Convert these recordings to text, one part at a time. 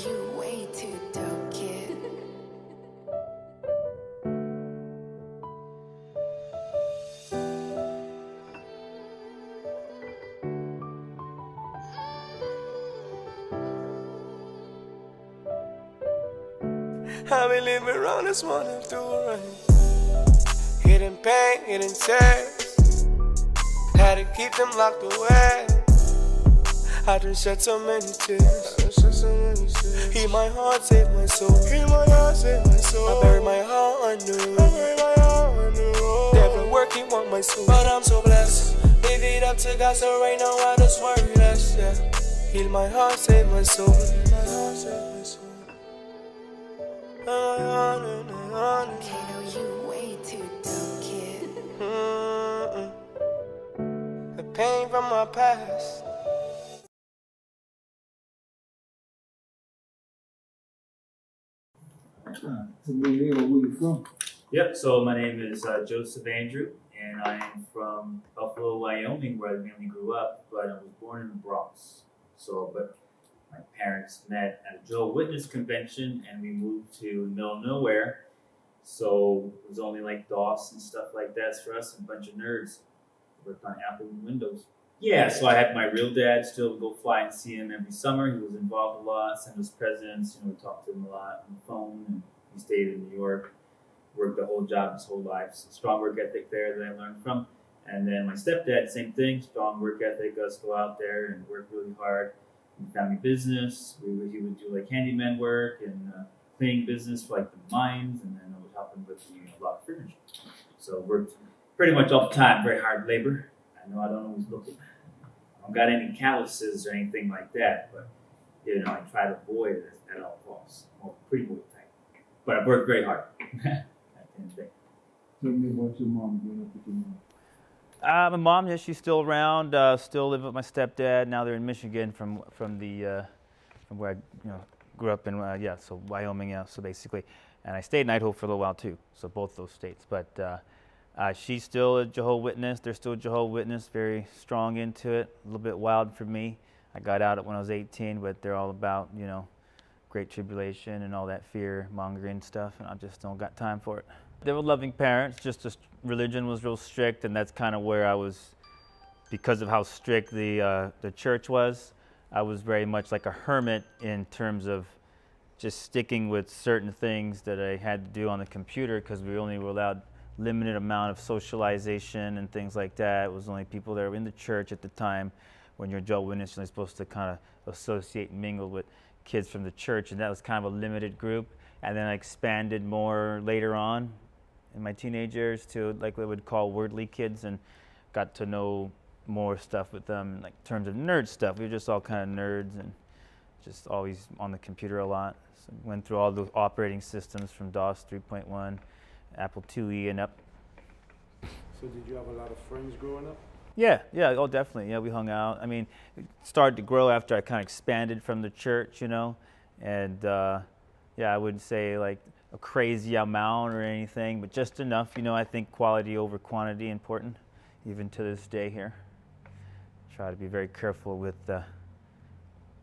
you way too dope, kid. I been living around this morning through rain. Hidden pain, hidden tears. Had to keep them locked away. I done shed so many tears. Heal my heart, save my soul. I bury my heart anew. Devil working on my soul, but I'm so blessed. Leave it up to God, so right now I just worry less. Yeah. Heal my heart, save my soul. Kato, you way too dope, kid. The pain from my past. So where you from? Yep, so my name is Joseph Andrew, and I am from Buffalo, Wyoming, where I mainly grew up, but I was born in the Bronx. But my parents met at a Jehovah's Witness convention, and we moved to the middle of nowhere. So it was only like DOS and stuff like that for us, and a bunch of nerds. Worked on Apple and Windows. Yeah, so I had my real dad still go fly and see him every summer. He was involved a lot, sent us presents, we talked to him a lot on the phone, and he stayed in New York, worked the whole job his whole life. So strong work ethic there that I learned from. And then my stepdad, same thing, strong work ethic, us go out there and work really hard in family business. He would do like handyman work and cleaning business for like the mines, and then I would help him with the block furniture. So worked pretty much all the time, very hard labor. I know I don't always look at, I don't got any calluses or anything like that, but I try to avoid it at all costs. I'm pretty boy type. But I worked very hard. That kind of thing. Tell me about your mom, growing up with your mom. My mom, yeah, she's still around. Still live with my stepdad. Now they're in Michigan from where I grew up in. So Wyoming. Yeah, so basically, and I stayed in Idaho for a little while too. So both those states. But she's still a Jehovah's Witness. They're still a Jehovah's Witness. Very strong into it. A little bit wild for me. I got out when I was 18, but they're all about great tribulation and all that fear mongering stuff, and I just don't got time for it. They were loving parents, just religion was real strict, and that's kind of where I was, because of how strict the church was. I was very much like a hermit in terms of just sticking with certain things that I had to do on the computer, because we only were allowed limited amount of socialization and things like that. It was only people that were in the church at the time. When you're a Jehovah's Witness, you're supposed to kind of associate and mingle with kids from the church, and that was kind of a limited group. And then I expanded more later on in my teenage years to like what we would call worldly kids, and got to know more stuff with them, like in terms of nerd stuff. We were just all kind of nerds and just always on the computer a lot. So went through all the operating systems from DOS 3.1, Apple IIe and up. So did you have a lot of friends growing up? Yeah, oh definitely. Yeah, we hung out. I mean, it started to grow after I kind of expanded from the church, and I wouldn't say like a crazy amount or anything, but just enough. I think quality over quantity important, even to this day here. Try to be very careful with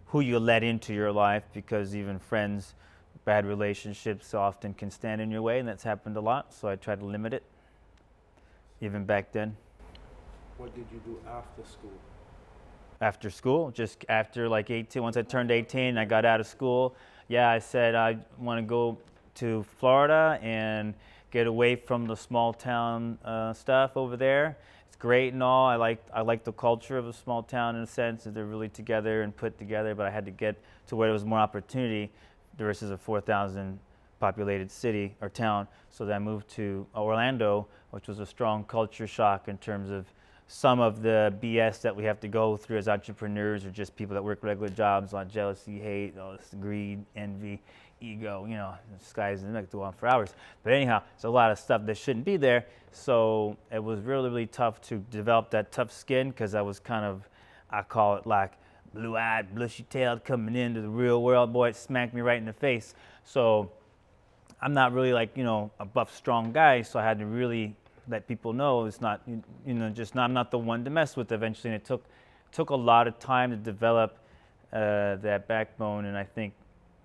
who you let into your life, because even friends, bad relationships often can stand in your way, and that's happened a lot. So I try to limit it, even back then. What did you do after school? After school, just after like 18, once I turned 18, I got out of school. Yeah, I said I want to go to Florida and get away from the small town stuff over there. It's great and all. I like the culture of a small town in a sense, that they're really together and put together, but I had to get to where there was more opportunity versus a 4,000 populated city or town. So then I moved to Orlando, which was a strong culture shock in terms of some of the BS that we have to go through as entrepreneurs, or just people that work regular jobs, a lot of jealousy, hate, all this greed, envy, ego, the sky's the limit, go on for hours. But anyhow, it's a lot of stuff that shouldn't be there. So it was really, really tough to develop that tough skin, because I was kind of, I call it like blue-eyed, bushy-tailed coming into the real world. Boy, it smacked me right in the face. So I'm not really like, a buff, strong guy, so I had to really let people know it's not, I'm not the one to mess with eventually. And it took a lot of time to develop that backbone, and I think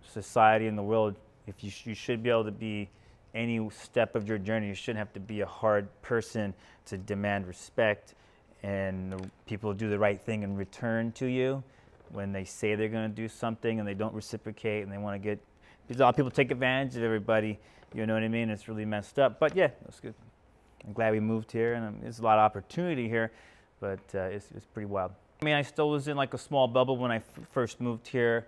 society in the world, if you should be able to be any step of your journey, you shouldn't have to be a hard person to demand respect, and people do the right thing in return to you when they say they're going to do something and they don't reciprocate, and they want to get, because a lot of people take advantage of everybody, you know what I mean? It's really messed up. But yeah, that's good. I'm glad we moved here, and there's a lot of opportunity here, but it's pretty wild. I mean, I still was in like a small bubble when I first moved here,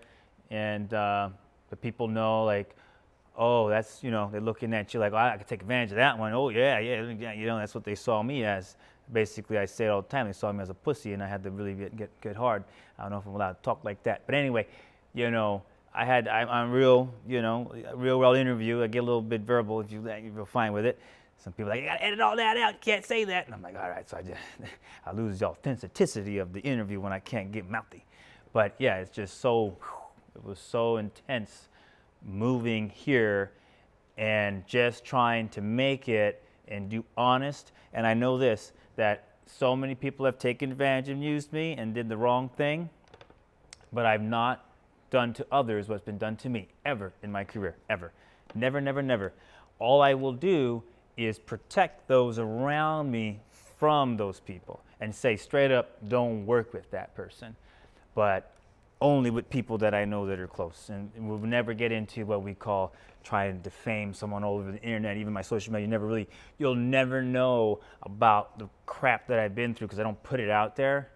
and the people know, like, oh, that's, you know, they're looking at you like, oh, I could take advantage of that one. Oh, yeah, you know, that's what they saw me as. Basically, I say it all the time, they saw me as a pussy, and I had to really get hard. I don't know if I'm allowed to talk like that. But anyway, you know, I'm real, you know, real well interview. I get a little bit verbal if you're fine with it. Some people are like, you gotta edit all that out, you can't say that. And I'm like, all right, so I lose the authenticity of the interview when I can't get mouthy. But yeah, it's just so, it was so intense moving here and just trying to make it and do honest. And I know this, that so many people have taken advantage and used me and did the wrong thing, but I've not done to others what's been done to me, ever in my career, ever. Never, never, never. All I will do is protect those around me from those people and say straight up, don't work with that person, but only with people that I know that are close. And we'll never get into what we call trying to defame someone all over the internet, even my social media. You'll never know about the crap that I've been through because I don't put it out there,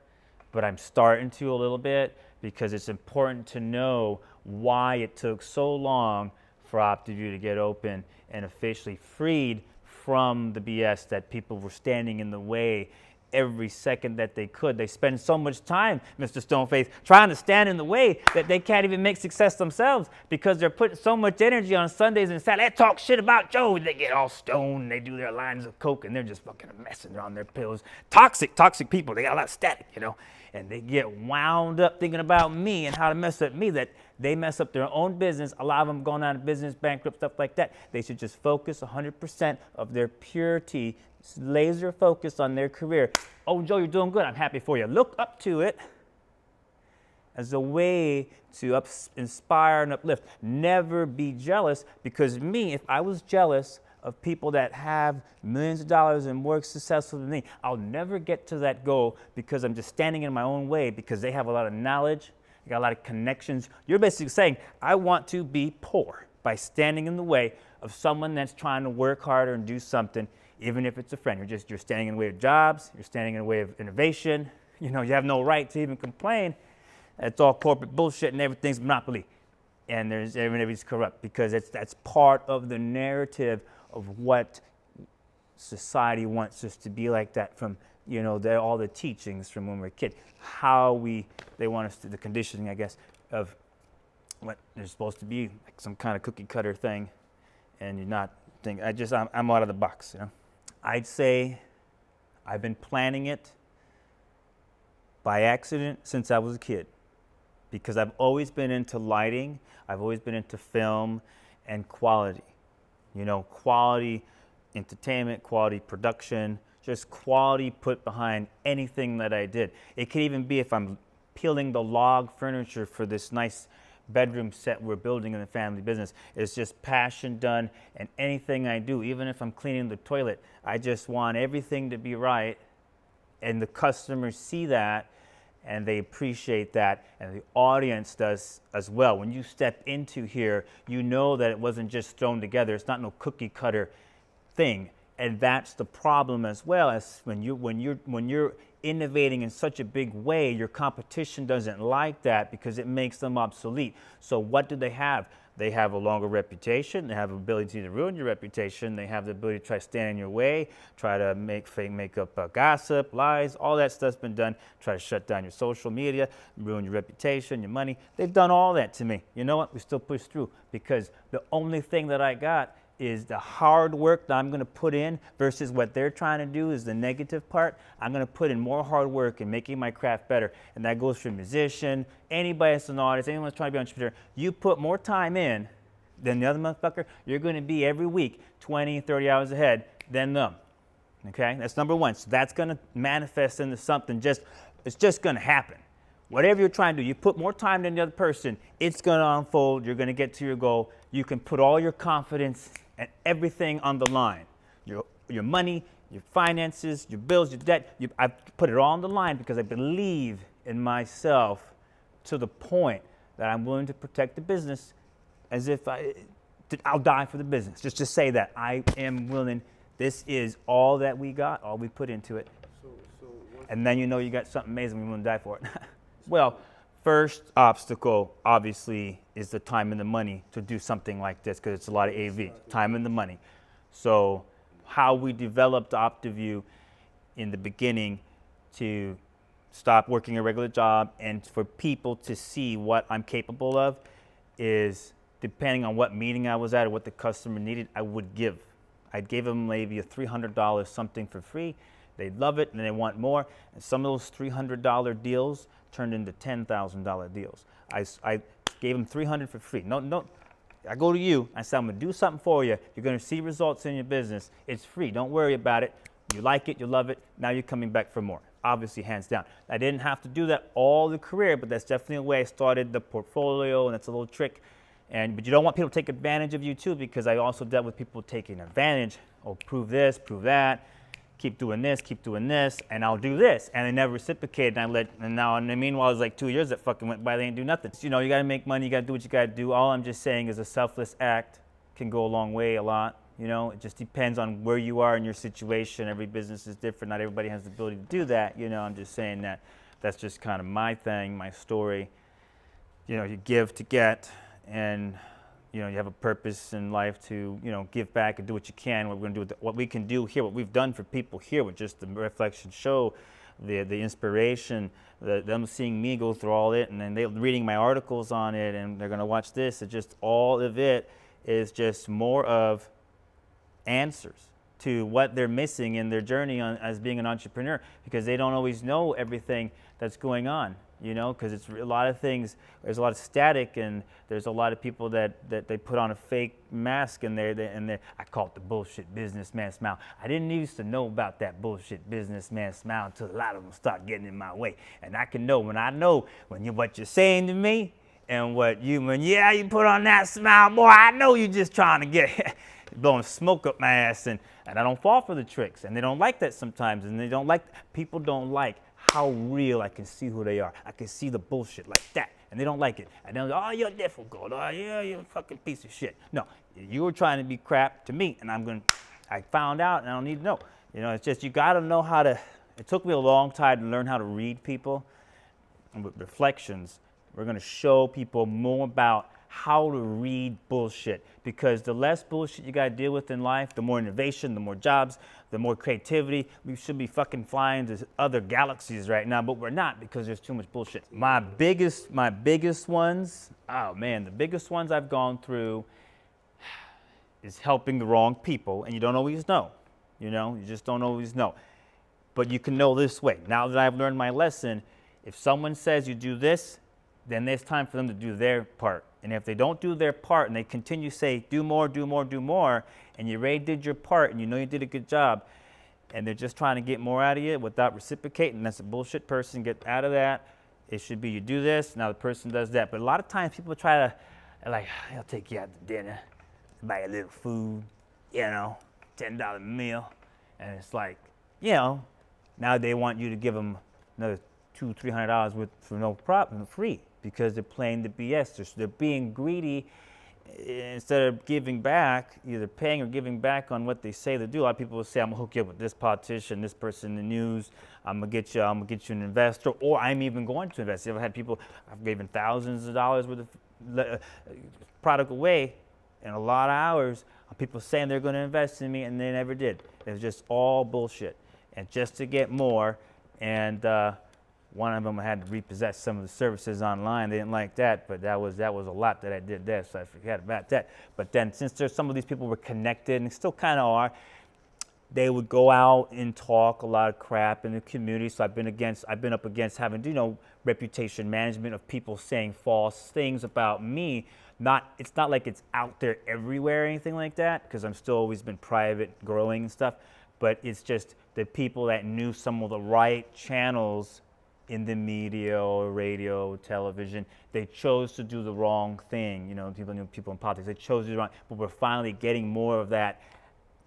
but I'm starting to a little bit, because it's important to know why it took so long for OptiView to get open and officially freed from the BS that people were standing in the way every second that they could. They spend so much time, Mr. Stoneface, trying to stand in the way that they can't even make success themselves, because they're putting so much energy on Sundays and Saturdays. They talk shit about Joe. They get all stoned. They do their lines of coke, and they're just fucking messing around their pillows. Toxic people. They got a lot of static, you know, and they get wound up thinking about me and how to mess up me, that they mess up their own business. A lot of them going out of business, bankrupt, stuff like that. They should just focus 100% of their purity, laser focus on their career. Oh, Joe, you're doing good. I'm happy for you. Look up to it as a way to inspire and uplift. Never be jealous, because me, if I was jealous of people that have millions of dollars and more successful than me, I'll never get to that goal, because I'm just standing in my own way, because they have a lot of knowledge, they got a lot of connections. You're basically saying, I want to be poor by standing in the way of someone that's trying to work harder and do something, even if it's a friend. You're standing in the way of jobs, you're standing in the way of innovation. You know, you have no right to even complain. It's all corporate bullshit and everything's monopoly. And everybody's corrupt, because that's part of the narrative of what society wants us to be like that, from, you know, all the teachings from when we're a kid. They want us to, the conditioning, I guess, of what they're supposed to be, like some kind of cookie cutter thing, and you're not thinking, I'm out of the box, you know. I'd say I've been planning it by accident since I was a kid, because I've always been into lighting, I've always been into film and quality. You know, quality entertainment, quality production, just quality put behind anything that I did. It could even be if I'm peeling the log furniture for this nice bedroom set we're building in the family business. It's just passion done, and anything I do, even if I'm cleaning the toilet, I just want everything to be right, and the customers see that, and they appreciate that, and the audience does as well. When you step into here, you know that it wasn't just thrown together. It's not no cookie cutter thing, and that's the problem as well. As when you're innovating in such a big way, your competition doesn't like that, because it makes them obsolete. So what do they have? They have a longer reputation. They have the ability to ruin your reputation. They have the ability to try to stand in your way, try to make up gossip, lies. All that stuff's been done. Try to shut down your social media, ruin your reputation, your money. They've done all that to me. You know what? We still push through, because the only thing that I got is the hard work that I'm going to put in, versus what they're trying to do is the negative part. I'm going to put in more hard work in making my craft better. And that goes for a musician, anybody that's an artist, anyone that's trying to be an entrepreneur. You put more time in than the other motherfucker, you're going to be every week 20, 30 hours ahead than them. Okay? That's number one. So that's going to manifest into something. It's just going to happen. Whatever you're trying to do, you put more time than the other person, it's going to unfold. You're going to get to your goal. You can put all your confidence and everything on the line. Your money, your finances, your bills, your debt. I put it all on the line because I believe in myself to the point that I'm willing to protect the business as if I'll die for the business. Just to say that I am willing. This is all that we got, all we put into it. And then you know you got something amazing, we're willing to die for it. Well, first obstacle, obviously, is the time and the money to do something like this, because it's a lot of AV, time and the money. So how we developed OptiView in the beginning to stop working a regular job and for people to see what I'm capable of is, depending on what meeting I was at or what the customer needed, I'd give them maybe a $300 something for free. They'd love it and they want more. And some of those $300 deals turned into $10,000 deals. I gave them $300 for free. No, I go to you, I say, I'm gonna do something for you. You're gonna see results in your business. It's free, don't worry about it. You like it, you love it, now you're coming back for more. Obviously, hands down. I didn't have to do that all the career, but that's definitely a way I started the portfolio, and that's a little trick. But you don't want people to take advantage of you too, because I also dealt with people taking advantage. Oh, prove this, prove that, keep doing this, and I'll do this. And they never reciprocated, and now, in the meanwhile, it was like 2 years that fucking went by, they ain't do nothing. You know, you gotta make money, you gotta do what you gotta do. All I'm just saying is a selfless act can go a long way, a lot. You know, it just depends on where you are in your situation. Every business is different. Not everybody has the ability to do that. You know, I'm just saying that that's just kind of my thing, my story. You know, you give to get, and you know, you have a purpose in life to, you know, give back and do what you can. What we're going to do, what we can do here, what we've done for people here with just the reflection show, the inspiration, them seeing me go through all it, and then they reading my articles on it, and they're going to watch this. It's just all of it is just more of answers to what they're missing in their journey as being an entrepreneur, because they don't always know everything that's going on, you know, because it's a lot of things, there's a lot of static, and there's a lot of people that they put on a fake mask, and I call it the bullshit businessman smile. I didn't used to know about that bullshit businessman smile until a lot of them start getting in my way. And I can know when what you're saying to me, and when you put on that smile, boy, I know you're just trying to get blowing smoke up my ass, and I don't fall for the tricks, and they don't like that sometimes, and people don't like how real I can see who they are. I can see the bullshit like that, and they don't like it. And they're like, oh, you're difficult. Oh, yeah, you're a fucking piece of shit. No, you were trying to be crap to me, and I found out, and I don't need to know. You know, it's just, you gotta know how to, it took me a long time to learn how to read people. And with reflections, we're gonna show people more about how to read bullshit, because the less bullshit you gotta deal with in life, the more innovation, the more jobs, the more creativity. We should be fucking flying to other galaxies right now, but we're not, because there's too much bullshit. My biggest ones, oh man, the biggest ones I've gone through is helping the wrong people, and you don't always know, you know, you just don't always know. But you can know this way. Now that I've learned my lesson, if someone says you do this, then there's time for them to do their part. And if they don't do their part and they continue to say, do more, do more, do more, and you already did your part and you know you did a good job, and they're just trying to get more out of you without reciprocating, that's a bullshit person. Get out of that. It should be you do this, now the person does that. But a lot of times people try to, like, I'll take you out to dinner, buy a little food, you know, $10 meal. And it's like, you know, now they want you to give them another $200, $300 for no problem, free, because they're playing the BS. They're being greedy instead of giving back, either paying or giving back on what they say they do. A lot of people will say, I'm gonna hook you up with this politician, this person in the news. I'm gonna get you an investor, or I'm even going to invest. I've had people, I've given thousands of dollars worth of product away in a lot of hours. People saying they're gonna invest in me, and they never did. It was just all bullshit, and just to get more. And one of them I had to repossess some of the services online. They didn't like that, but that was a lot that I did there, so I forgot about that. But then, since some of these people were connected, and still kind of are, they would go out and talk a lot of crap in the community. So I've been up against having, you know, reputation management of people saying false things about me. It's not like it's out there everywhere or anything like that, because I'm still always been private, growing and stuff. But it's just the people that knew some of the right channels in the media or radio, television. They chose to do the wrong thing. People in politics, they chose to do the wrong, but we're finally getting more of that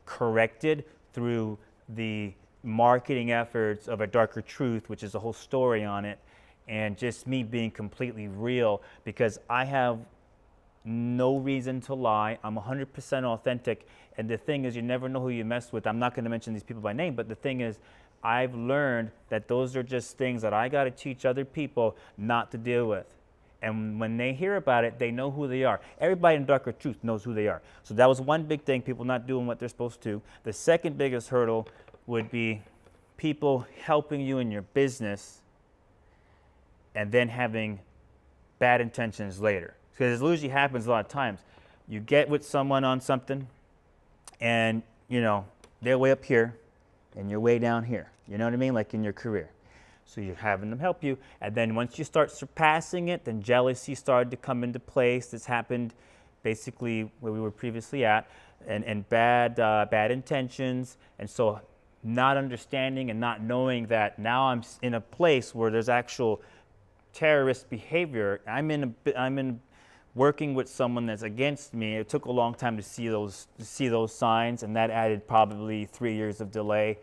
corrected through the marketing efforts of A Darker Truth, which is a whole story on it, and just me being completely real, because I have no reason to lie. I'm 100% authentic, and the thing is, you never know who you mess with. I'm not going to mention these people by name, but the thing is, I've learned that those are just things that I got to teach other people not to deal with. And when they hear about it, they know who they are. Everybody in Darker Truth knows who they are. So that was one big thing, people not doing what they're supposed to. The second biggest hurdle would be people helping you in your business and then having bad intentions later. Because it usually happens a lot of times. You get with someone on something and, they're way up here and you're way down here. You know what I mean? Like in your career. So you're having them help you. And then once you start surpassing it, then jealousy started to come into place. This happened basically where we were previously at, and bad intentions. And so not understanding and not knowing that now I'm in a place where there's actual terrorist behavior. I'm working with someone that's against me. It took a long time to see those signs, and that added probably 3 years of delay.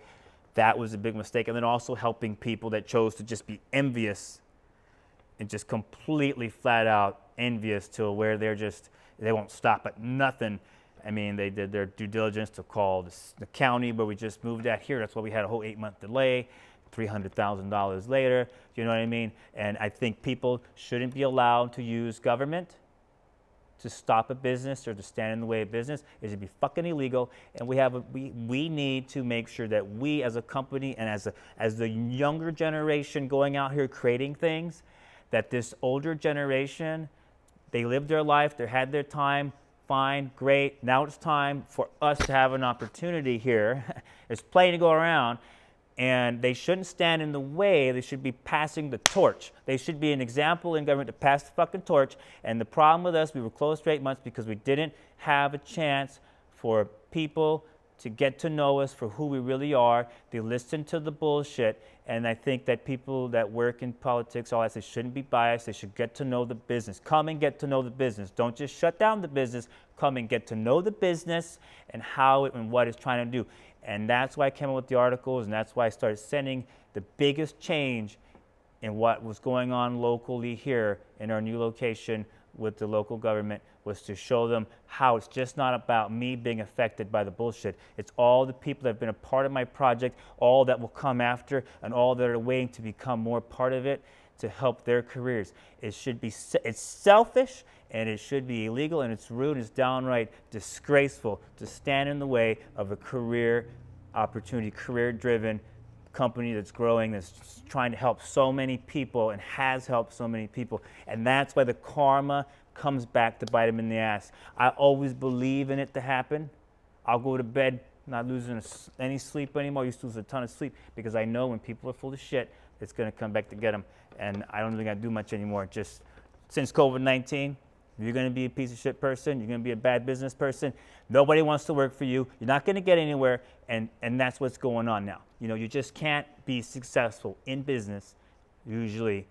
That was a big mistake. And then also helping people that chose to just be envious and just completely flat out envious to where they won't stop at nothing. I mean, they did their due diligence to call the county where we just moved at here. That's why we had a whole 8-month delay, $300,000 later. You know what I mean? And I think people shouldn't be allowed to use government to stop a business or to stand in the way of business. It should be fucking illegal. And we need to make sure that we as a company and as the younger generation going out here creating things, that this older generation, they lived their life, they had their time, fine, great. Now it's time for us to have an opportunity here. There's plenty to go around. And they shouldn't stand in the way. They should be passing the torch. They should be an example in government to pass the fucking torch. And the problem with us, we were closed for 8 months because we didn't have a chance for people to get to know us for who we really are. They listen to the bullshit. And I think that people that work in politics, all that, they shouldn't be biased. They should get to know the business. Come and get to know the business. Don't just shut down the business. Come and get to know the business and how it and what it's trying to do. And that's why I came up with the articles, and that's why I started sending the biggest change in what was going on locally here in our new location with the local government was to show them how it's just not about me being affected by the bullshit. It's all the people that have been a part of my project, all that will come after, and all that are waiting to become more part of it to help their careers. It's selfish, and it should be illegal, and it's rude, and it's downright disgraceful to stand in the way of a career opportunity, career-driven company that's growing, that's trying to help so many people and has helped so many people. And that's why the karma comes back to bite them in the ass. I always believe in it to happen. I'll go to bed not losing any sleep anymore. I used to lose a ton of sleep because I know when people are full of shit, it's going to come back to get them. And I don't think I do much anymore. Just since COVID-19, you're going to be a piece of shit person. You're going to be a bad business person. Nobody wants to work for you. You're not going to get anywhere. And that's what's going on now. You just can't be successful in business usually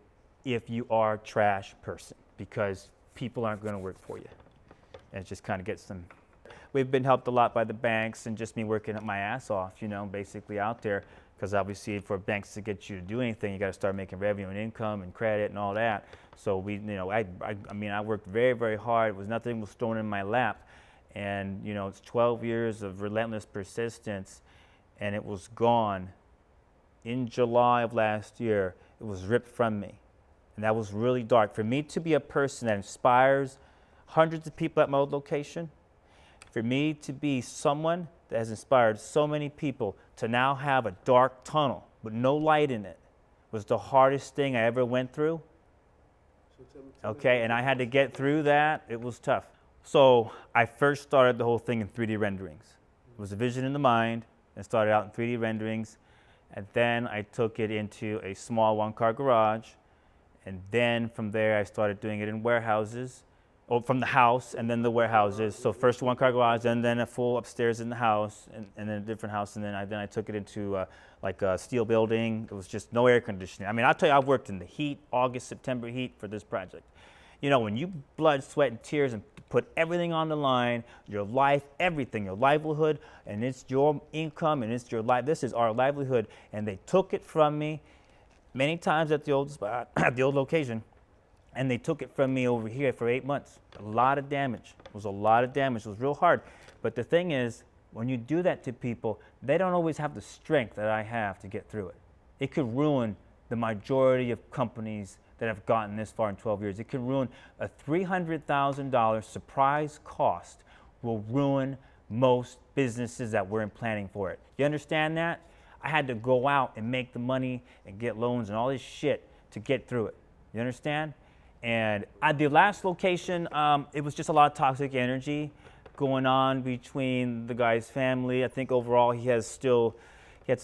if you are a trash person because people aren't going to work for you. And it just kind of gets them. We've been helped a lot by the banks and just me working my ass off, basically out there. Because obviously for banks to get you to do anything, you got to start making revenue and income and credit and all that. So I worked very, very hard. Nothing was thrown in my lap. And, it's 12 years of relentless persistence, and it was gone. In July of last year, it was ripped from me. And that was really dark. For me to be a person that inspires hundreds of people at my old location, for me to be someone that has inspired so many people to now have a dark tunnel with no light in it was the hardest thing I ever went through. Okay, and I had to get through that. It was tough. So I first started the whole thing in 3D renderings. It was a vision in the mind and started out in 3D renderings. And then I took it into a small one-car garage. And then from there, I started doing it in warehouses. from the house and then the warehouses. So first one-car garage, and then a full upstairs in the house, and then a different house, and then I took it into like a steel building. It was just no air conditioning. I mean, I'll tell you, I've worked in the heat, August, September heat for this project. You know, when you blood, sweat, and tears and put everything on the line, your life, everything, your livelihood, and it's your income, and it's your life. This is our livelihood, and they took it from me many times at the old spot, at the old location, and they took it from me over here for 8 months. A lot of damage. It was a lot of damage. It was real hard. But the thing is, when you do that to people, they don't always have the strength that I have to get through it. It could ruin the majority of companies that have gotten this far in 12 years. It could ruin a $300,000 surprise cost will ruin most businesses that weren't planning for it. You understand that? I had to go out and make the money and get loans and all this shit to get through it. You understand? And at the last location, it was just a lot of toxic energy going on between the guy's family. I think overall he had some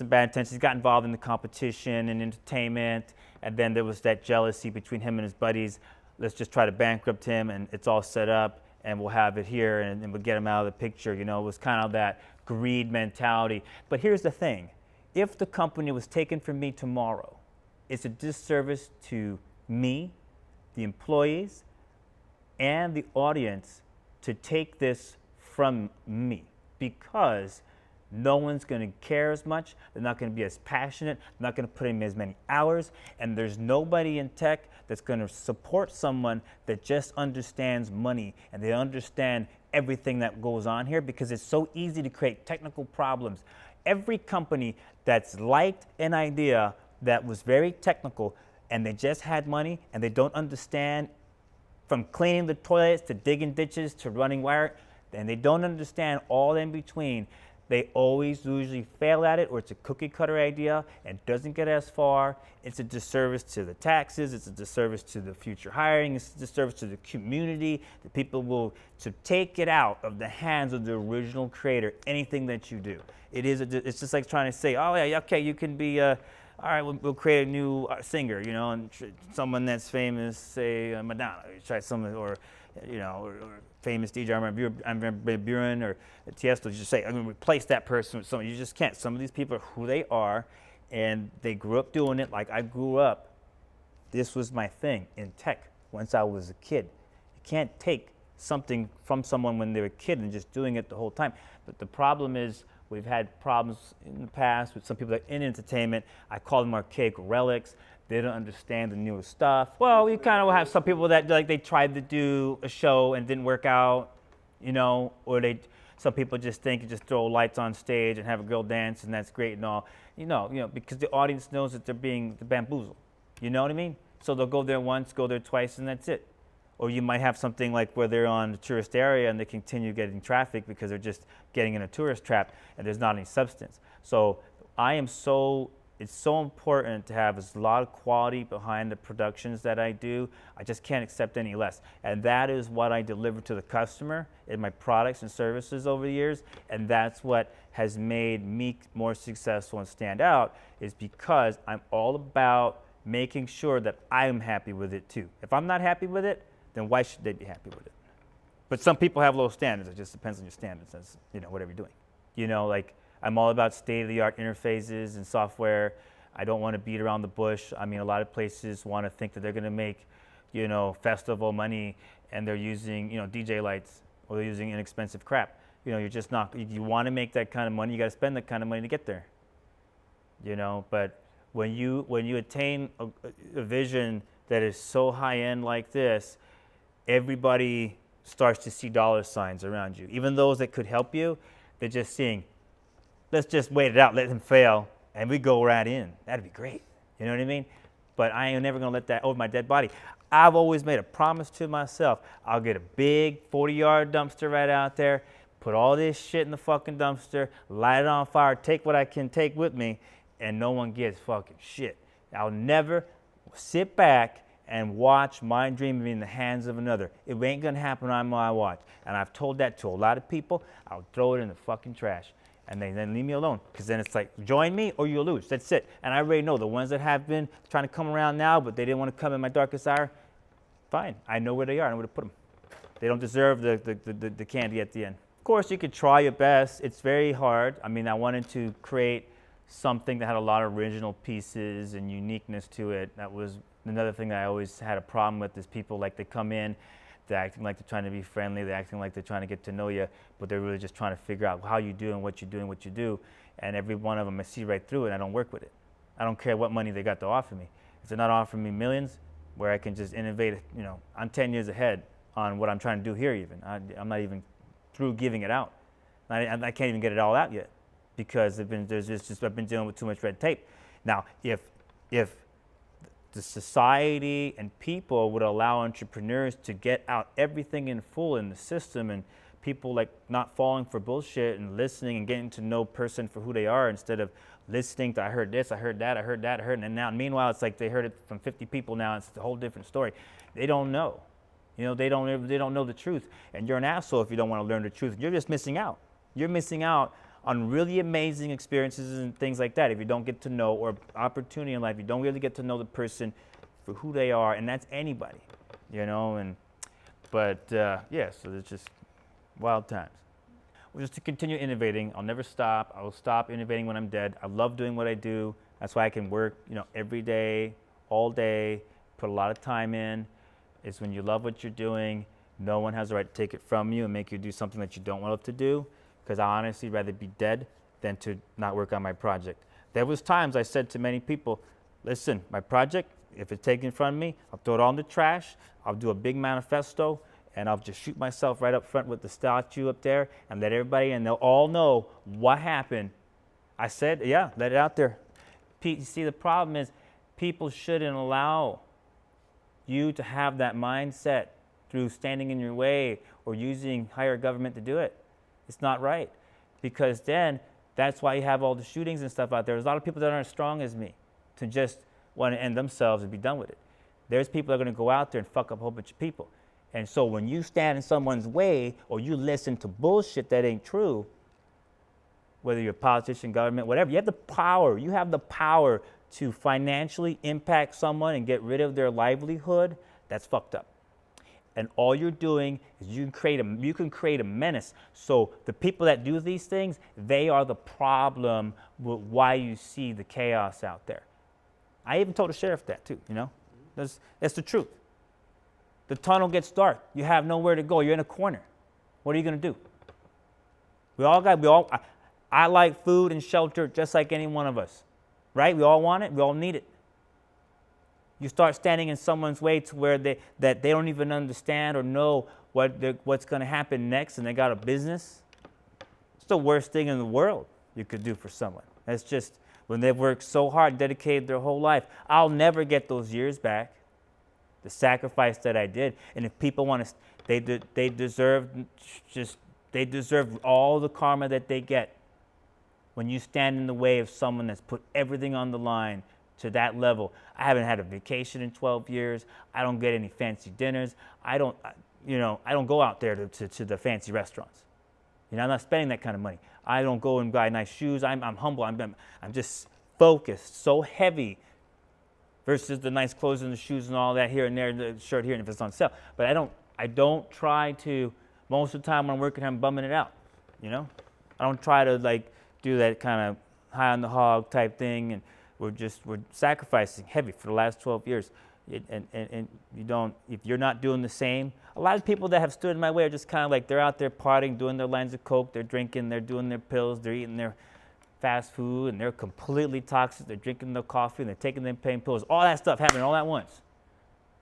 bad intentions. He got involved in the competition and entertainment. And then there was that jealousy between him and his buddies. Let's just try to bankrupt him, and it's all set up, and we'll have it here, and we'll get him out of the picture. You know, it was kind of that greed mentality. But here's the thing. If the company was taken from me tomorrow, it's a disservice to me, the employees, and the audience to take this from me, because no one's going to care as much. They're not going to be as passionate. They're not going to put in as many hours. And there's nobody in tech that's going to support someone that just understands money and they understand everything that goes on here, because it's so easy to create technical problems. Every company that's liked an idea that was very technical and they just had money and they don't understand, from cleaning the toilets to digging ditches to running wire, and they don't understand all in between, they always usually fail at it, or it's a cookie cutter idea and doesn't get as far. It's a disservice to the taxes, it's a disservice to the future hiring, it's a disservice to the community. The people will, to take it out of the hands of the original creator, anything that you do. It's just like trying to say, oh yeah, okay, you can be, all right, we'll create a new singer, you know, and someone that's famous, say Madonna, try someone, or famous DJ. I remember Buren or Tiesto. You just say, I'm going to replace that person with someone. You just can't. Some of these people are who they are, and they grew up doing it like I grew up. This was my thing in tech once I was a kid. You can't take something from someone when they're a kid and just doing it the whole time. But the problem is, we've had problems in the past with some people that are in entertainment. I call them archaic relics. They don't understand the newer stuff. Well, we kind of have some people that, like, they tried to do a show and didn't work out, you know, or some people just think you just throw lights on stage and have a girl dance and that's great and all, you know, because the audience knows that they're being bamboozled. You know what I mean? So they'll go there once, go there twice, and that's it. Or you might have something like where they're on the tourist area and they continue getting traffic because they're just getting in a tourist trap and there's not any substance. So it's so important to have a lot of quality behind the productions that I do. I just can't accept any less. And that is what I deliver to the customer in my products and services over the years. And that's what has made me more successful and stand out, is because I'm all about making sure that I'm happy with it too. If I'm not happy with it, then why should they be happy with it? But some people have low standards. It just depends on your standards, as whatever you're doing. You know, like, I'm all about state-of-the-art interfaces and software. I don't want to beat around the bush. I mean, a lot of places want to think that they're going to make, festival money, and they're using, DJ lights, or they're using inexpensive crap. You're just not. You want to make that kind of money, you got to spend that kind of money to get there. But when you attain a vision that is so high-end like this, everybody starts to see dollar signs around you. Even those that could help you, they're just seeing, let's just wait it out, let him fail, and we go right in. That'd be great. You know what I mean? But I ain't never going to let that over my dead body. I've always made a promise to myself. I'll get a big 40-yard dumpster right out there, put all this shit in the fucking dumpster, light it on fire, take what I can take with me, and no one gets fucking shit. I'll never sit back and watch my dream be in the hands of another. It ain't going to happen on my watch. And I've told that to a lot of people. I'll throw it in the fucking trash. And they then leave me alone, because then it's like, join me or you'll lose. That's it. And I already know the ones that have been trying to come around now, but they didn't want to come in my darkest hour, fine. I know where they are. I know where to put them. They don't deserve the candy at the end. Of course, you could try your best. It's very hard. I mean, I wanted to create something that had a lot of original pieces and uniqueness to it. That was another thing that I always had a problem with, is people, like, they come in, they're acting like they're trying to be friendly, they're acting like they're trying to get to know you, but they're really just trying to figure out how you do and what you do and what you do. And every one of them, I see right through it, and I don't work with it. I don't care what money they got to offer me. If they're not offering me millions where I can just innovate, you know, I'm 10 years ahead on what I'm trying to do here even. I'm not even through giving it out. I can't even get it all out yet because I've been dealing with too much red tape. Now, if the society and people would allow entrepreneurs to get out everything in full in the system, and people, like, not falling for bullshit and listening and getting to know person for who they are, instead of listening to, I heard this, I heard that, I heard that, I heard, and now meanwhile it's like they heard it from 50 people now. It's a whole different story. They don't know. You know, they don't know the truth, and you're an asshole if you don't want to learn the truth. You're just missing out. You're missing out on really amazing experiences and things like that if you don't get to know, or opportunity in life, you don't really get to know the person for who they are, and that's anybody, you know. But yeah, so it's just wild times. Well, just to continue innovating. I'll never stop. I will stop innovating when I'm dead. I love doing what I do. That's why I can work, you know, every day, all day, put a lot of time in. It's when you love what you're doing, no one has the right to take it from you and make you do something that you don't want to do, because I honestly rather be dead than to not work on my project. There was times I said to many people, listen, my project, if it's taken from me, I'll throw it all in the trash, I'll do a big manifesto, and I'll just shoot myself right up front with the statue up there and let everybody, and they'll all know what happened. I said, yeah, let it out there. You see, the problem is people shouldn't allow you to have that mindset through standing in your way or using higher government to do it. It's not right, because then that's why you have all the shootings and stuff out there. There's a lot of people that aren't as strong as me to just want to end themselves and be done with it. There's people that are going to go out there and fuck up a whole bunch of people. And so when you stand in someone's way or you listen to bullshit that ain't true, whether you're a politician, government, whatever, you have the power. You have the power to financially impact someone and get rid of their livelihood. That's fucked up. And all you're doing is you can create a menace. So the people that do these things, they are the problem with why you see the chaos out there. I even told the sheriff that too, you know. That's the truth. The tunnel gets dark. You have nowhere to go. You're in a corner. What are you going to do? I like food and shelter just like any one of us, right? We all want it. We all need it. You start standing in someone's way to where they don't even understand or know what's going to happen next, and they got a business. It's the worst thing in the world you could do for someone. That's just when they've worked so hard, dedicated their whole life. I'll never get those years back, the sacrifice that I did. And if people want to, they deserve all the karma that they get when you stand in the way of someone that's put everything on the line to that level. I haven't had a vacation in 12 years. I don't get any fancy dinners. I don't go out there to the fancy restaurants. You know, I'm not spending that kind of money. I don't go and buy nice shoes. I'm humble. I'm just focused, so heavy, versus the nice clothes and the shoes and all that here and there, the shirt here, and if it's on sale. But I don't try to. Most of the time when I'm working, I'm bumming it out. You know, I don't try to like do that kind of high on the hog type thing, and we're sacrificing heavy for the last 12 years. And you don't, if you're not doing the same, a lot of people that have stood in my way are just kind of like, they're out there partying, doing their lines of coke, they're drinking, they're doing their pills, they're eating their fast food, and they're completely toxic. They're drinking their coffee, and they're taking their pain pills. All that stuff happening all at once.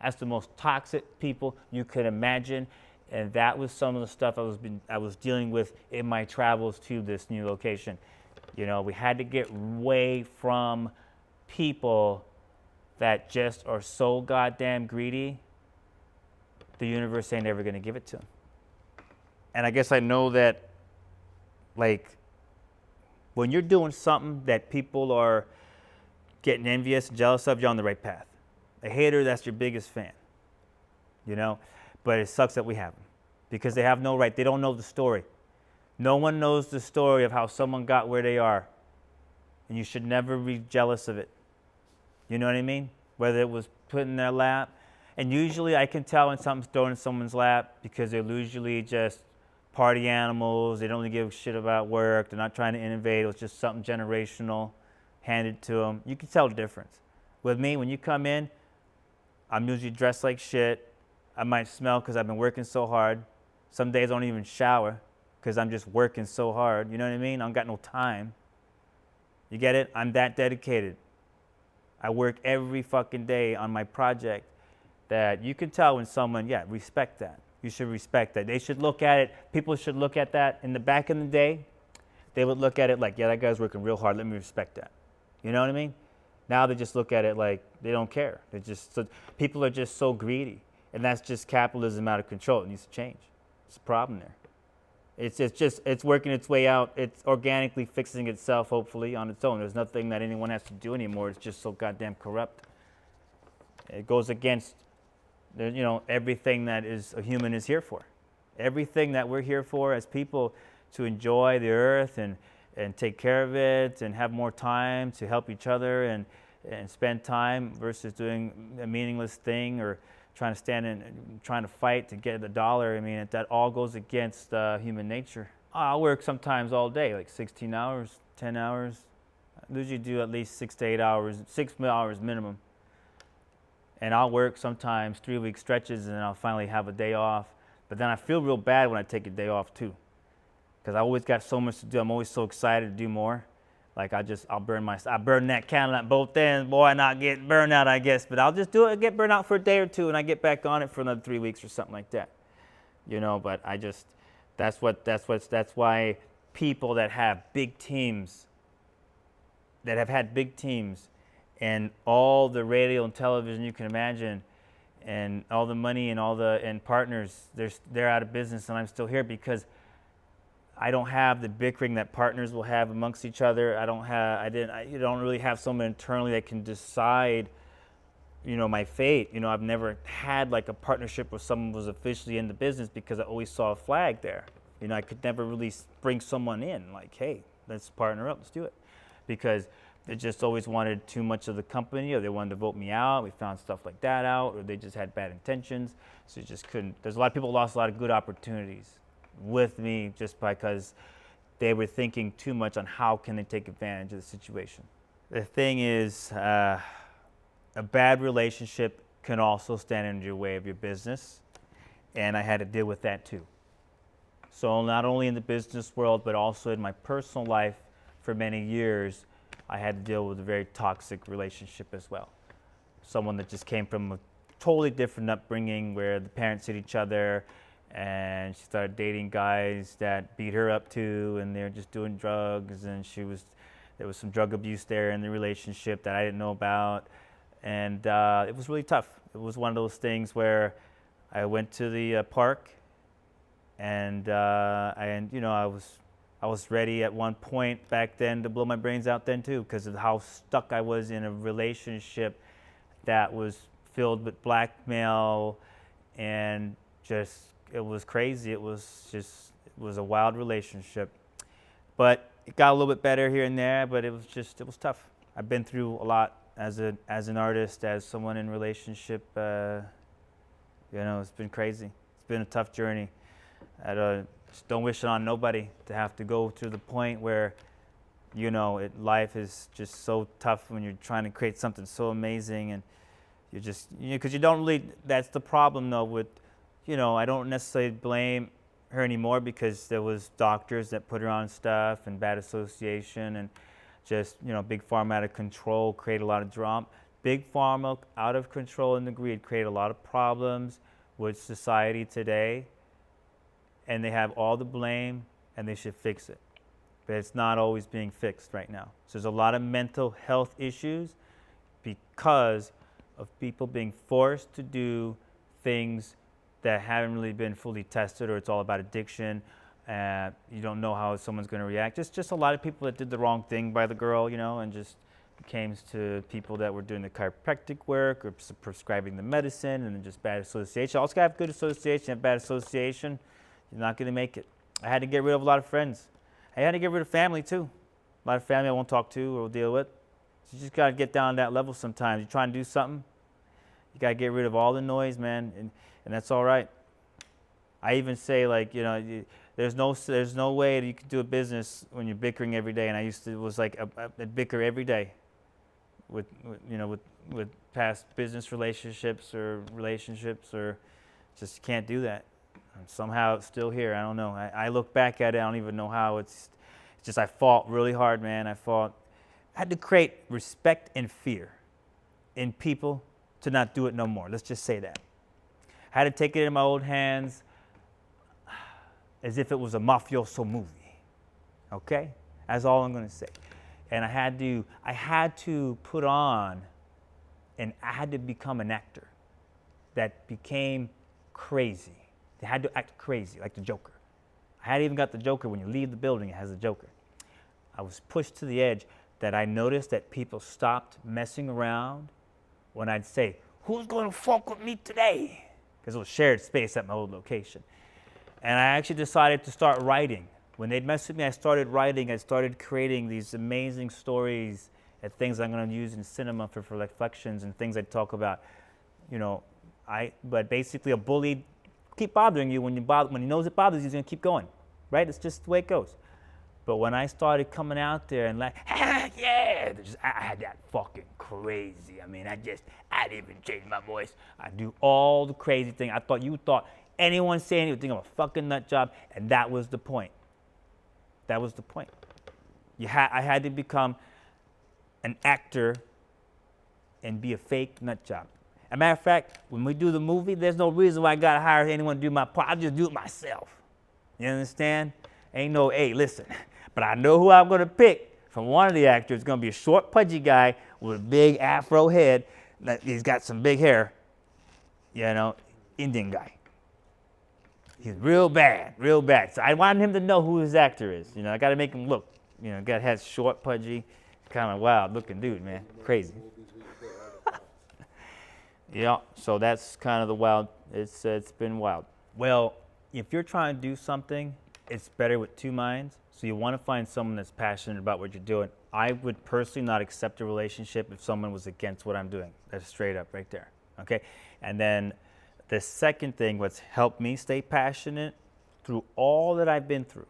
That's the most toxic people you could imagine, and that was some of the stuff I was dealing with in my travels to this new location. You know, we had to get away from people that just are so goddamn greedy, the universe ain't ever going to give it to them. And I guess I know that, like, when you're doing something that people are getting envious and jealous of, you're on the right path. A hater, that's your biggest fan, you know? But it sucks that we have them because they have no right. They don't know the story. No one knows the story of how someone got where they are. And you should never be jealous of it. You know what I mean? Whether it was put in their lap And usually I can tell when something's thrown in someone's lap because they're usually just party animals. They don't really give a shit about work. They're not trying to innovate. It was just something generational handed to them. You can tell the difference. With me, when you come in, I'm usually dressed like shit. I might smell because I've been working so hard. Some days I don't even shower because I'm just working so hard. You know what I mean? I don't got no time. You get it? I'm that dedicated. I work every fucking day on my project that you can tell when someone, respect that. You should respect that. They should look at it. People should look at that. In the back in the day, they would look at it like, yeah, that guy's working real hard. Let me respect that. You know what I mean? Now they just look at it like they don't care. People are just so greedy. And that's just capitalism out of control. It needs to change. It's a problem there. It's working its way out. It's organically fixing itself, hopefully, on its own. There's nothing that anyone has to do anymore. It's just so goddamn corrupt. It goes against, everything that a human is here for. Everything that we're here for as people, to enjoy the earth and take care of it and have more time to help each other and spend time versus doing a meaningless thing or trying to stand in, trying to fight to get the dollar. I mean, that all goes against human nature. I'll work sometimes all day, like 16 hours, 10 hours. I usually do at least 6 to 8 hours, 6 hours minimum. And I'll work sometimes 3-week stretches and then I'll finally have a day off. But then I feel real bad when I take a day off too. Because I always got so much to do. I'm always so excited to do more. Like I burn that candle at both ends, boy, not get burned out, I guess. But I'll just do it, get burned out for a day or two, and I get back on it for another 3 weeks or something like that. But that's why people that have big teams, that have had big teams, and all the radio and television you can imagine, and all the money and partners, they're out of business, and I'm still here because I don't have the bickering that partners will have amongst each other. You don't really have someone internally that can decide, my fate. I've never had like a partnership where someone was officially in the business because I always saw a flag there. I could never really bring someone in like, hey, let's partner up, let's do it. Because they just always wanted too much of the company, or they wanted to vote me out. We found stuff like that out, or they just had bad intentions. So you just couldn't. There's a lot of people lost a lot of good opportunities with me just because they were thinking too much on how can they take advantage of the situation. The thing is, a bad relationship can also stand in your way of your business, and I had to deal with that too. So not only in the business world, but also in my personal life for many years, I had to deal with a very toxic relationship as well. Someone that just came from a totally different upbringing where the parents hit each other, and she started dating guys that beat her up too, and they're just doing drugs, and there was some drug abuse there in the relationship that I didn't know about, and it was really tough. It was one of those things where I went to the park, and I was ready at one point back then to blow my brains out then too, because of how stuck I was in a relationship that was filled with blackmail and just. It was crazy. It was a wild relationship. But it got a little bit better here and there, but it was tough. I've been through a lot as an artist, as someone in relationship. It's been crazy. It's been a tough journey. I just don't wish it on nobody to have to go to the point where, life is just so tough when you're trying to create something so amazing, and you just, because you don't really, that's the problem though with, I don't necessarily blame her anymore because there was doctors that put her on stuff and bad association and just, big pharma out of control, create a lot of drama. Big pharma out of control and the greed create a lot of problems with society today, and they have all the blame and they should fix it. But it's not always being fixed right now. So there's a lot of mental health issues because of people being forced to do things that haven't really been fully tested, or it's all about addiction. You don't know how someone's going to react. Just a lot of people that did the wrong thing by the girl, and just came to people that were doing the chiropractic work or prescribing the medicine, and then just bad association. Also got to have good association, have bad association, you're not going to make it. I had to get rid of a lot of friends. I had to get rid of family too. A lot of family I won't talk to or deal with. So you just got to get down to that level sometimes. You try and do something, You gotta get rid of all the noise, man, and that's all right. I even say, like, you know, there's no way that you can do a business when you're bickering every day. And it was like a bicker every day with past business relationships or just can't do that. And somehow it's still here. I don't know. I look back at it. I don't even know how. It's just I fought really hard, man. I had to create respect and fear in people to not do it no more. Let's just say that. I had to take it in my old hands as if it was a mafioso movie. Okay? That's all I'm going to say. And I had to put on, and I had to become an actor that became crazy. They had to act crazy, like the Joker. I had even got the Joker. When you leave the building, it has the Joker. I was pushed to the edge that I noticed that people stopped messing around when I'd say, "Who's going to fuck with me today?" Because it was shared space at my old location. And I actually decided to start writing. When they'd mess with me, I started writing. I started creating these amazing stories and things I'm going to use in cinema for reflections and things I'd talk about. You know, but basically a bully keep bothering you. When he knows it bothers you, he's going to keep going, right? It's just the way it goes. But when I started coming out there and like, yeah, I had that fucking crazy. I mean, I didn't even change my voice. I do all the crazy thing. You thought anyone saying anything of a fucking nut job, and that was the point. That was the point. I had to become an actor and be a fake nut job. As a matter of fact, when we do the movie, there's no reason why I gotta hire anyone to do my part. I just do it myself. You understand? Ain't no, hey, listen. But I know who I'm gonna pick from one of the actors. It's gonna be a short, pudgy guy with a big afro head. He's got some big hair. You know, Indian guy. He's real bad, real bad. So I wanted him to know who his actor is. You know, I gotta make him look. You know, guy has short, pudgy, kind of wild looking dude, man. Crazy. Yeah, so that's kind of the wild. It's been wild. Well, if you're trying to do something, it's better with two minds. So you want to find someone that's passionate about what you're doing. I would personally not accept a relationship if someone was against what I'm doing. That's straight up right there. Okay? And then the second thing, what's helped me stay passionate through all that I've been through,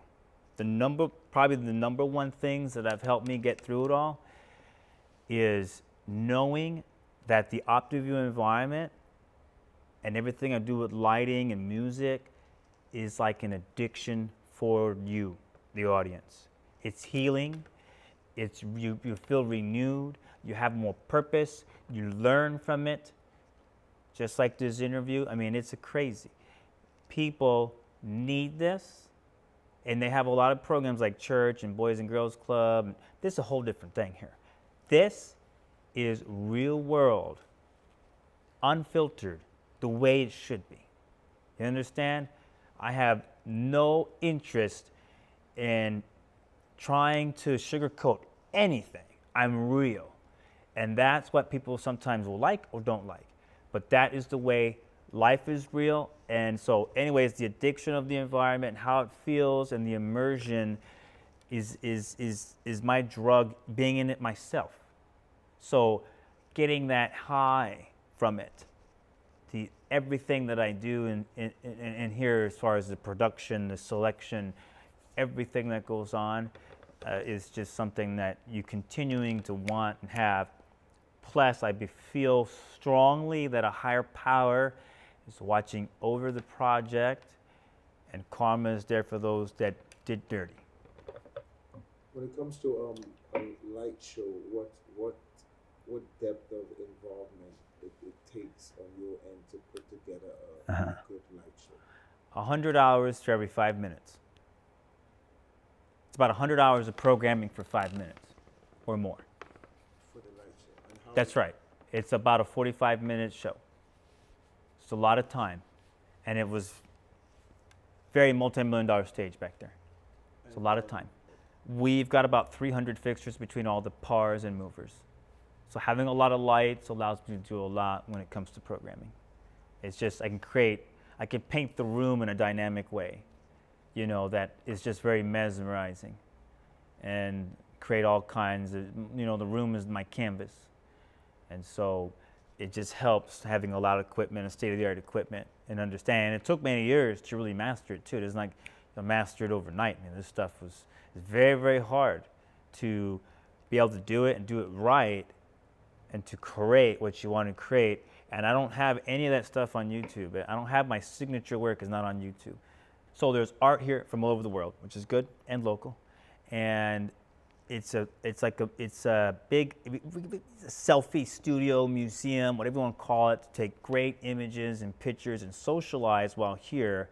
probably the number one things that have helped me get through it all is knowing that the OptiView environment and everything I do with lighting and music is like an addiction for you, the audience. It's healing. You feel renewed. You have more purpose. You learn from it. Just like this interview. I mean, it's crazy. People need this, and they have a lot of programs like church and Boys and Girls Club. This is a whole different thing here. This is real world, unfiltered, the way it should be. You understand? I have no interest in trying to sugarcoat anything. I'm real. And that's what people sometimes will like or don't like. But that is the way life is real. And so anyways, the addiction of the environment and how it feels and the immersion is my drug, being in it myself. So getting that high from it, everything that I do in here as far as the production, the selection, everything that goes on is just something that you continuing to want and have. Plus, I feel strongly that a higher power is watching over the project, and karma is there for those that did dirty. When it comes to a light show, what depth of involvement it takes on your end to put together a good light show? 100 hours for every 5 minutes. It's about 100 hours of programming for 5 minutes or more. For the light show. And That's right. It's about a 45-minute show. It's a lot of time. And it was very multi-million-dollar stage back there. It's a lot of time. We've got about 300 fixtures between all the pars and movers. So having a lot of lights allows me to do a lot when it comes to programming. It's just I can paint the room in a dynamic way, you know, that is just very mesmerizing, and create all kinds of, you know, the room is my canvas. And so it just helps having a lot of equipment, and state-of-the-art equipment, and understand. It took many years to really master it too. It isn't like master it overnight. I mean, this stuff was very, very hard to be able to do it and do it right, and to create what you want to create. And I don't have any of that stuff on YouTube. I don't have my signature work is not on YouTube. So there's art here from all over the world, which is good and local, and it's a big selfie studio, museum, whatever you want to call it, to take great images and pictures and socialize while here,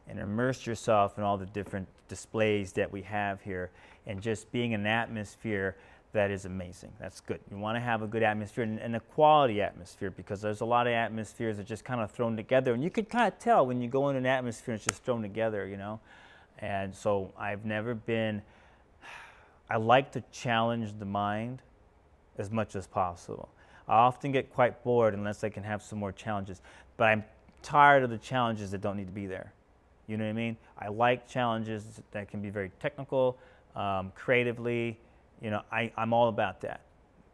and immerse yourself in all the different displays that we have here, and just being in an atmosphere that is amazing. That's good. You want to have a good atmosphere and a quality atmosphere, because there's a lot of atmospheres that just kind of thrown together, and you can kind of tell when you go in an atmosphere it's just thrown together, you know. And so I've never been, I like to challenge the mind as much as possible. I often get quite bored unless I can have some more challenges, but I'm tired of the challenges that don't need to be there. You know what I mean? I like challenges that can be very technical, creatively. You know, I'm all about that,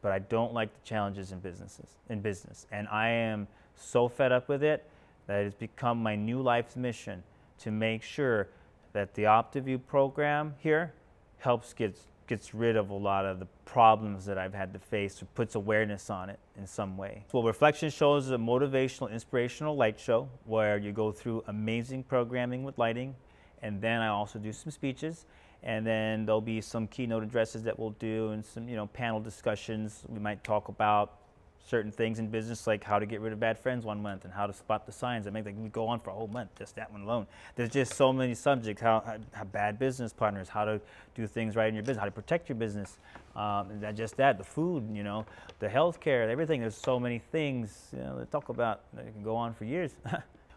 but I don't like the challenges in business. And I am so fed up with it that it's become my new life's mission to make sure that the OptiView program here helps gets rid of a lot of the problems that I've had to face, or puts awareness on it in some way. Well, Reflection Shows is a motivational, inspirational light show where you go through amazing programming with lighting, and then I also do some speeches. And then there'll be some keynote addresses that we'll do, and some, you know, panel discussions. We might talk about certain things in business, like how to get rid of bad friends 1 month, and how to spot the signs that make we go on for a whole month, just that one alone. There's just so many subjects: how bad business partners, how to do things right in your business, how to protect your business, and the food, you know, the healthcare, everything. There's so many things, you know, to talk about that can go on for years.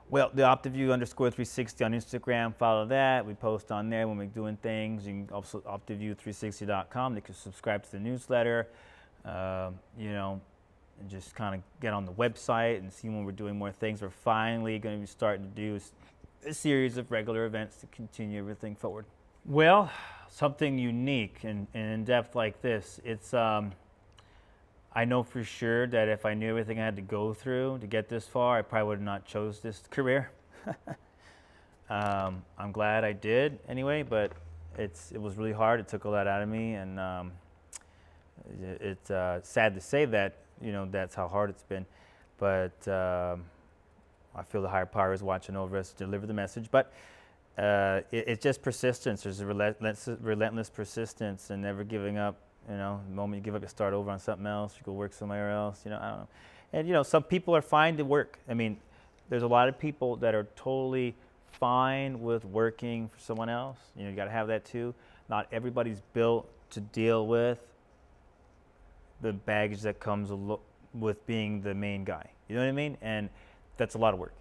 Well, the OptiView_360 on Instagram, follow that. We post on there when we're doing things. You can also OptiView360.com. They can subscribe to the newsletter, you know, and just kind of get on the website and see when we're doing more things. We're finally going to be starting to do a series of regular events to continue everything forward. Well, something unique and in-depth like this, it's I know for sure that if I knew everything I had to go through to get this far, I probably would have not chose this career. I'm glad I did anyway, but it was really hard. It took a lot out of me, and it's sad to say that, you know, that's how hard it's been. But I feel the higher power is watching over us to deliver the message. But it's just persistence. There's a relentless persistence and never giving up. You know, the moment you give up, you start over on something else. You go work somewhere else. You know, I don't know. And you know, some people are fine to work. I mean, there's a lot of people that are totally fine with working for someone else. You know, you got to have that too. Not everybody's built to deal with the baggage that comes with being the main guy. You know what I mean? And that's a lot of work.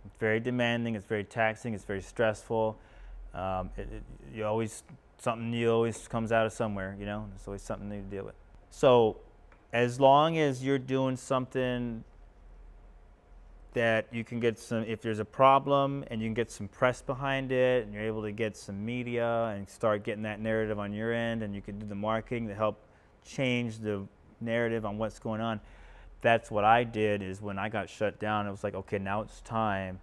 It's very demanding. It's very taxing. It's very stressful. Something new always comes out of somewhere, you know. There's always something new to deal with. So as long as you're doing something that you can get some, if there's a problem and you can get some press behind it, and you're able to get some media and start getting that narrative on your end, and you can do the marketing to help change the narrative on what's going on. That's what I did. Is when I got shut down, it was like, okay, now it's time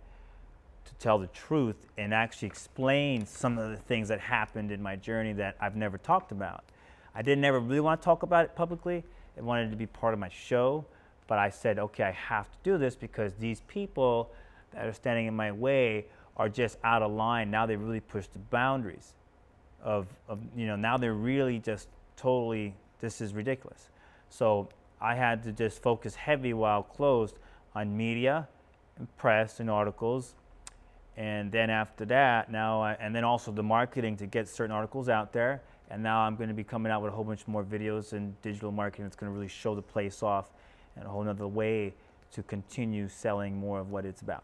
to tell the truth and actually explain some of the things that happened in my journey that I've never talked about. I didn't ever really want to talk about it publicly. I wanted it to be part of my show, but I said, okay, I have to do this because these people that are standing in my way are just out of line. Now they really push the boundaries of you know, now they're really just totally, this is ridiculous. So I had to just focus heavy while closed on media and press and articles. And then after that, and then also the marketing to get certain articles out there. And now I'm going to be coming out with a whole bunch more videos and digital marketing that's going to really show the place off in a whole nother way to continue selling more of what it's about.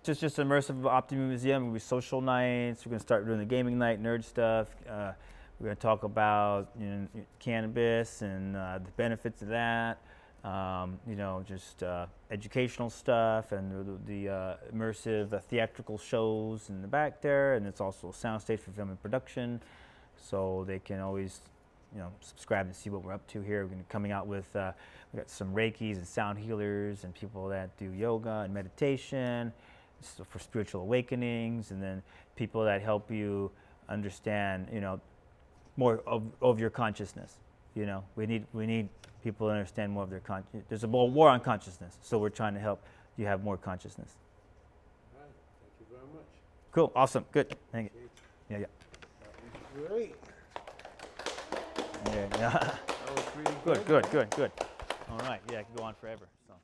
Just immersive OptiView Museum. We're going to be social nights. We're going to start doing the gaming night, nerd stuff. We're going to talk about, you know, cannabis and the benefits of that. You know, just educational stuff, and the immersive theatrical shows in the back there, and it's also a soundstage for film and production, so they can always subscribe and see what we're up to here. We're going to be coming out with we got some Reikis and sound healers and people that do yoga and meditation for spiritual awakenings, and then people that help you understand, more of your consciousness. We need people to understand more of their consciousness. There's a war on consciousness, so we're trying to help you have more consciousness. All right. Thank you very much. Cool, awesome, good. Thank you. Yeah. That was great. Yeah. That was really Good. All right, yeah, I can go on forever. So.